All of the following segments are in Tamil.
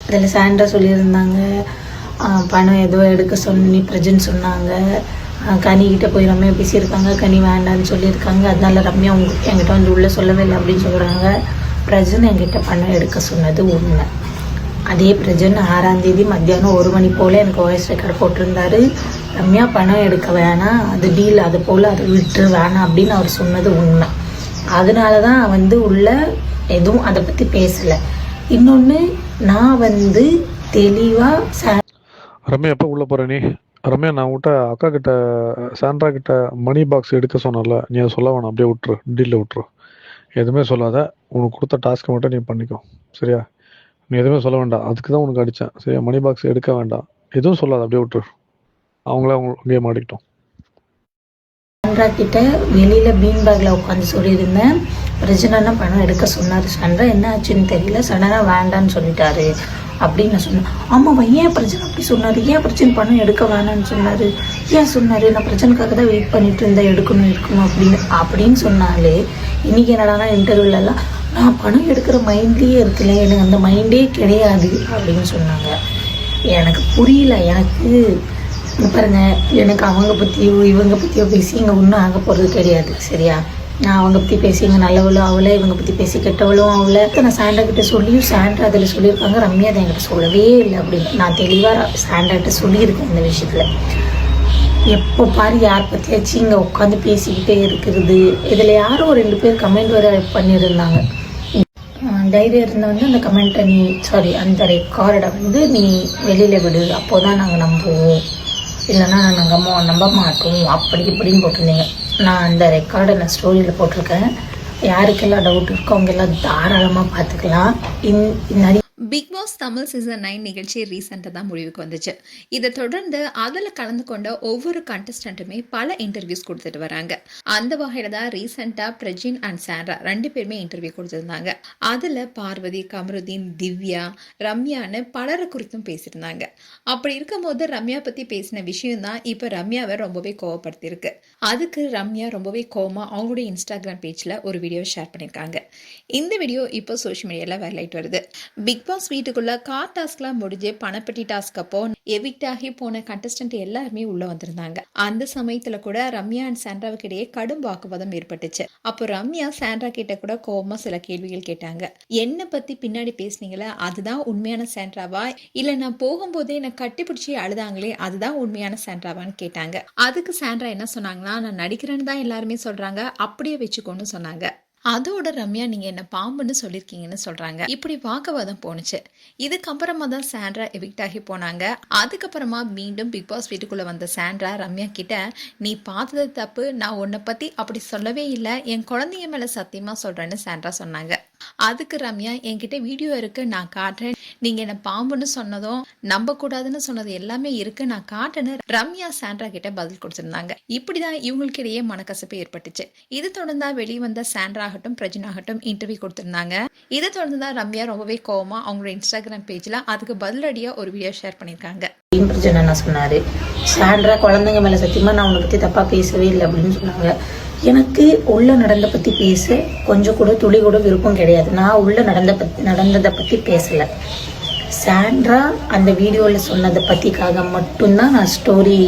அதில் சாண்ட்ரா சொல்லியிருந்தாங்க பணம் ஏதோ எடுக்க சொன்னி பிரஜன் சொன்னாங்க. கனிக்கிட்ட போய் ரம்யா பேசியிருக்காங்க, கனி வேண்டான்னு சொல்லியிருக்காங்க, அதனால ரம்யா என்கிட்ட வந்து உள்ளே சொல்லவே இல்லை அப்படின்னு சொல்கிறாங்க. பிரஜன் என்கிட்ட பணம் எடுக்க சொன்னது உண்மை. அதே பிரஜன் 6ஆம் தேதி மத்தியானம் 1 மணி போல் எனக்கு வாய்ஸ் ரெக்கார்டு போட்டிருந்தாரு. ரம்யா பணம் எடுக்க வேணாம், அது டீல், அது போல் அதை விட்டு வேணாம் அப்படின்னு அவர் சொன்னது உண்மை. அதனால தான் வந்து உள்ள எதுவும் அதை பற்றி பேசலை. இன்னொன்று நான் வந்து தெளிவாக ரம்யா எப்போ உள்ளே போகிற நீ? ரம்யா, நான் விட்ட அக்கா கிட்ட சாண்ட்ரா கிட்ட மணி பாக்ஸ் எடுக்க சொன்னல, நீ அதை சொல்ல வேணாம், அப்படியே விட்டுரு, டீலில் விட்டுரு, எதுவுமே சொல்லாத. உனக்கு கொடுத்த டாஸ்க்கை மட்டும் நீ பண்ணிக்கோ, சரியா? நீ எதுவுமே சொல்ல வேண்டாம், அதுக்கு தான் உனக்கு அடித்தேன், சரியா? மணி பாக்ஸ் எடுக்க வேண்டாம், எதுவும் சொல்லாத, அப்படியே விட்டுரு, அவங்களே கேம் ஆடிக்கிட்டோம். சாண்ட்ரா கிட்ட வெளியில் பீன் பேக்கில் உட்காந்து சொல்லியிருந்தேன். பிரஜனா பணம் எடுக்க சொன்னார். சாண்ட்ரா என்ன ஆச்சுன்னு தெரியல, சடனாக வேண்டான்னு சொல்லிட்டாரு அப்படின்னு நான் சொன்னேன். ஆமாம், ஏன் பிரச்சனை அப்படி சொன்னார்? ஏன் பிரச்சனை பணம் எடுக்க வேணான்னு சொன்னார்? ஏன் சொன்னார்? நான் பிரச்சனைக்காக தான் வெயிட் பண்ணிட்டு இருந்தேன், எடுக்கணும் அப்படின்னு சொன்னாலே, இன்றைக்கி என்னடானா இன்டர்வியூலலாம் நான் பணம் எடுக்கிற மைண்ட்லேயே இருக்கல, எனக்கு அந்த மைண்டே கிடையாது அப்படின்னு சொன்னாங்க. எனக்கு புரியல. எனக்கு பாருங்க, எனக்கு அவங்க பற்றியோ இவங்க பற்றியோ பேசி இங்கே ஒன்றும் ஆக போகிறது கிடையாது, சரியா? நான் அவங்க பற்றி பேசி இங்கே நல்லவளும் அவளை, இவங்க பற்றி பேசி கெட்டவளும் அவளை. நான் சாண்ட்ரா கிட்ட சொல்லியும் சாண்ட்ரா அதில் சொல்லியிருக்காங்க, ரம்யா அதை என்கிட்ட சொல்லவே இல்லை அப்படின்னு நான் தெளிவாக சாண்ட்ராகிட்ட சொல்லியிருக்கேன். இந்த விஷயத்தில் எப்போ பாரு யார் பற்றியாச்சும் இங்கே உட்காந்து பேசிக்கிட்டே இருக்கிறது. இதில் யாரோ 2 பேர் கமெண்ட் வர பண்ணியிருந்தாங்க. தைரியம் இருந்தவங்க அந்த கமெண்ட்டை அந்த ரெக்கார்டை வந்து நீ வெளியில் விடு, அப்போ தான் நாங்கள் நம்புவோம், இல்லைன்னா நாங்கள் நம்ப மாட்டோம் அப்படி இப்படின்னு போட்டிருந்தீங்க. நான் அந்த ரெக்கார்டை நான் ஸ்டோரியில் போட்டிருக்கேன். யாருக்கெல்லாம் டவுட் இருக்கோ அவங்க எல்லாம் தாராளமாக பார்த்துக்கலாம். நிறைய பிக் பாஸ் தமிழ் சீசன் 9 நிகழ்ச்சி ரீசெண்டாக தான் முடிவுக்கு வந்துச்சு. இதை தொடர்ந்து அதில் கலந்து கொண்ட ஒவ்வொரு கண்டஸ்டண்ட்டுமே பல இன்டர்வியூஸ் கொடுத்துட்டு வராங்க. அந்த வகையில் தான் ரீசெண்டாக பிரஜின் அண்ட் சாண்ட்ரா 2 பேருமே இன்டர்வியூ கொடுத்துருந்தாங்க. அதில் பார்வதி, கமருதீன், திவ்யா, ரம்யான்னு பலரை குறித்தும் பேசியிருந்தாங்க. அப்படி இருக்கும்போது ரம்யா பற்றி பேசின விஷயம் தான் இப்போ ரம்யாவை ரொம்பவே கோவப்படுத்தியிருக்கு. அதுக்கு ரம்யா ரொம்பவே கோவமாக அவங்களுடைய இன்ஸ்டாகிராம் பேஜில் ஒரு வீடியோ ஷேர் பண்ணியிருக்காங்க. இந்த வீடியோ இப்போ சோஷியல் மீடியாவில் வைரலைட் வருது. பிக் பாஸ் வீட்டுக்குள்ள கார் டாஸ்க்லாம் முடிஞ்சு பணப்பட்டி டாஸ்க் அப்போ எவிக்ட் ஆகி போன கண்டஸ்டன்ட் எல்லாருமே உள்ள வந்திருந்தாங்க. அந்த சமயத்துல கூட ரம்யா அண்ட் சாண்ட்ராவுக்கு இடையே கடும் வாக்குவாதம் ஏற்பட்டுச்சு. அப்போ ரம்யா சாண்ட்ரா கிட்ட கூட கோவமா சில கேள்விகள் கேட்டாங்க. என்ன பத்தி பின்னாடி பேசுனீங்களா, அதுதான் உண்மையான சாண்ட்ராவா, இல்ல நான் போகும்போதே என்னை கட்டிப்பிடிச்சி அழுதாங்களே அதுதான் உண்மையான சாண்ட்ராவான்னு கேட்டாங்க. அதுக்கு சாண்ட்ரா என்ன சொன்னாங்கன்னா, நான் நடிக்கிறேன்னு தான் எல்லாருமே சொல்றாங்க, அப்படியே வச்சுக்கோன்னு சொன்னாங்க. அதோட ரம்யா நீங்க என்ன பாம்புன்னு சொல்லியிருக்கீங்கன்னு சொல்றாங்க. இப்படி வாக்குவாதம் போனுச்சு. இதுக்கப்புறமா தான் சாண்ட்ரா எவிக்ட் ஆகி போனாங்க. அதுக்கப்புறமா மீண்டும் பிக் பாஸ் வீட்டுக்குள்ள வந்த சாண்ட்ரா ரம்யா கிட்ட, நீ பார்த்தது தப்பு, நான் உன்னை பத்தி அப்படி சொல்லவே இல்லை, என் குழந்தைங்க மேல சத்தியமா சொல்றேன்னு சாண்ட்ரா சொன்னாங்க. அதுக்கு ரம்யா, என்கிட்ட வீடியோ இருக்கு, நான் காட்டுறேன், நீங்க என்ன பாம்புன்னு சொன்னதும் நம்ப கூடாதுன்னு சொன்னது எல்லாமே இருக்கு, நான் காட்டுன்னு ரம்யா சாண்ட்ரா கிட்ட பதில் கொடுத்திருந்தாங்க. இப்படிதான் இவங்களுக்கு இடையே மனக்கசப்பு ஏற்பட்டுச்சு. இது தொடர்ந்தா வெளிவந்த சாண்ட்ரா ஆகட்டும் பிரஜனாகட்டும் இன்டர்வியூ கொடுத்திருந்தாங்க. இதை தொடர்ந்துதான் ரம்யா ரொம்பவே கோவமா அவங்களோட இன்ஸ்டாகிராம் பேஜ்ல அதுக்கு பதிலடியா ஒரு வீடியோ ஷேர் பண்ணிருக்காங்க. பிரஜனா சொன்னாரு, சாண்ட்ரா குழந்தைங்க மேல சத்தியமா நான் உன்னை பத்தி தப்பா பேசவே இல்லை அப்படின்னு சொன்னாங்க. எனக்கு உள்ள நடந்த பத்தி பேச கொஞ்சம் கூட துளி கூட விருப்பம் கிடையாது. நான் உள்ள நடந்ததை பத்தி பேசல. சாண்ட்ரா அந்த வீடியோவில் சொன்னதை பற்றிக்காக மட்டும்தான் நான் ஸ்டோரி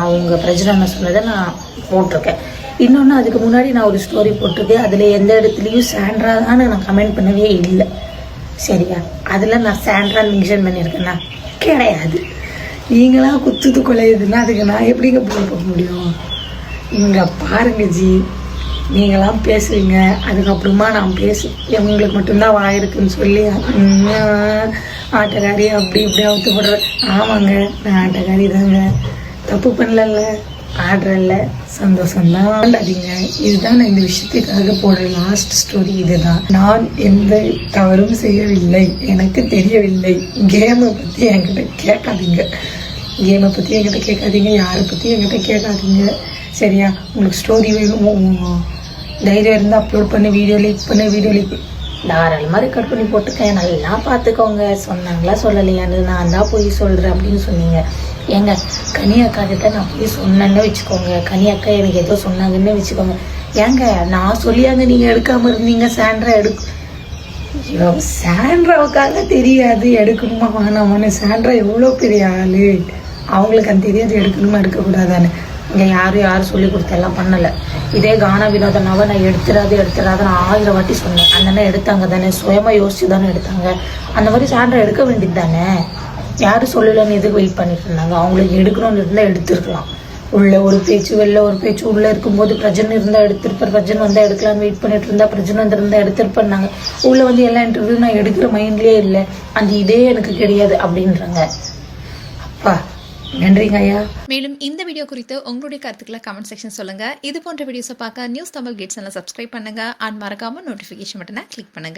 அவங்க பிரஜனா சொன்னதை நான் போட்டிருக்கேன். இன்னொன்று, அதுக்கு முன்னாடி நான் ஒரு ஸ்டோரி போட்டிருக்கேன். அதில் எந்த இடத்துலையும் சாண்ட்ரா தான் நான் கமெண்ட் பண்ணவே இல்லை, சரியா? அதில் நான் சாண்ட்ரா மென்ஷன் பண்ணியிருக்கேன்னா கிடையாது. நீங்களாம் குத்துது கொலையுதுன்னா அதுக்கு நான் எப்படிங்க போக முடியும்? இங்கே பாருங்க ஜி, நீங்களாம் பேசுவீங்க, அதுக்கப்புறமா நான் உங்களுக்கு மட்டும்தான் வாயிருக்குன்னு சொல்லி ஆட்டக்காரி அப்படி இப்படி அவுத்து போடுற. ஆமாங்க, நான் ஆட்டக்காரி தாங்க, தப்பு பண்ணல, ஆடுறல்ல, சந்தோஷம்தான், ஆடாதீங்க. இதுதான் நான் இந்த விஷயத்துக்காக போடுற லாஸ்ட் ஸ்டோரி. இதுதான், நான் எந்த தவறும் செய்யவில்லை, எனக்கு தெரியவில்லை. கேமை பற்றி என்கிட்ட கேட்காதீங்க, கேமை பற்றி என்கிட்ட கேட்காதீங்க, யாரை பற்றி என்கிட்ட கேட்காதீங்க, சரியா? உங்களுக்கு ஸ்டோரி வேணுமோ, தைரியம் இருந்தால் அப்லோட் பண்ணி வீடியோ லீக் தாராளமாக ரெக்கார்ட் பண்ணி போட்டுக்கேன், நல்லா பார்த்துக்கோங்க. சொன்னாங்களா சொல்லலையான்னு நான் தான் போய் சொல்கிறேன் அப்படின்னு சொன்னீங்க. ஏங்க, கனி அக்கா கிட்ட நான் போய் சொன்னேன்னு வச்சுக்கோங்க, கனி அக்கா எனக்கு ஏதோ சொன்னாங்கன்னு வச்சுக்கோங்க. ஏங்க, நான் சொல்லியாங்க நீங்கள் எடுக்காமல் இருந்தீங்க, சாண்ட்ரா ஐயோ, சாண்ட்ராவுக்காக தெரியாது எடுக்கணுமா வேணாமான்னு. சாண்ட்ரா எவ்வளோ பெரிய ஆள், அவங்களுக்கு அந்த தெரியாது எடுக்கணுமா எடுக்கக்கூடாதான்னு. இங்கே யாரும் சொல்லி கொடுத்தெல்லாம் பண்ணலை. இதே கானா வினோதனாவை நான் எடுத்துடாது நான் 1000 வாட்டி சொன்னேன். அந்த எடுத்தாங்க தானே, சுயமாக யோசிச்சு தானே எடுத்தாங்க. அந்த மாதிரி சாண்ட்ரா எடுக்க வேண்டியது தானே. யாரும் சொல்லலைன்னு எதுக்கு வெயிட் பண்ணிட்டு இருந்தாங்க? அவங்களுக்கு எடுக்கணும்னு இருந்தால் எடுத்துருக்கலாம். உள்ள ஒரு பேச்சு வெளில ஒரு பேச்சு. உள்ளே இருக்கும்போது பிரஜன் இருந்தால் எடுத்திருப்பார், பிரஜன் வந்தால் எடுக்கலான்னு வெயிட் பண்ணிட்டு இருந்தா, பிரஜன் வந்திருந்தா எடுத்திருப்பேன்னாங்க. உள்ளே வந்து எல்லா இன்டர்வியூ நான் எடுக்கிற மைண்ட்லேயே இல்லை, அந்த இதே எனக்கு கிடையாது அப்படின்றாங்க. அப்பா நன்றிங்க ஐயா. மேலும் இந்த வீடியோ குறித்து உங்களுடைய கருத்துக்களை கமெண்ட் செக்ஷன் சொல்லுங்க. இது போன்ற வீடியோஸை பார்க்க நியூஸ் தமிழ் கேட்ஸ் எல்லாம் சப்ஸ்கிரைப் பண்ணுங்க. அண்ட் மறக்காம நோட்டிஃபிகேஷன் பட்டனை கிளிக் பண்ணுங்க.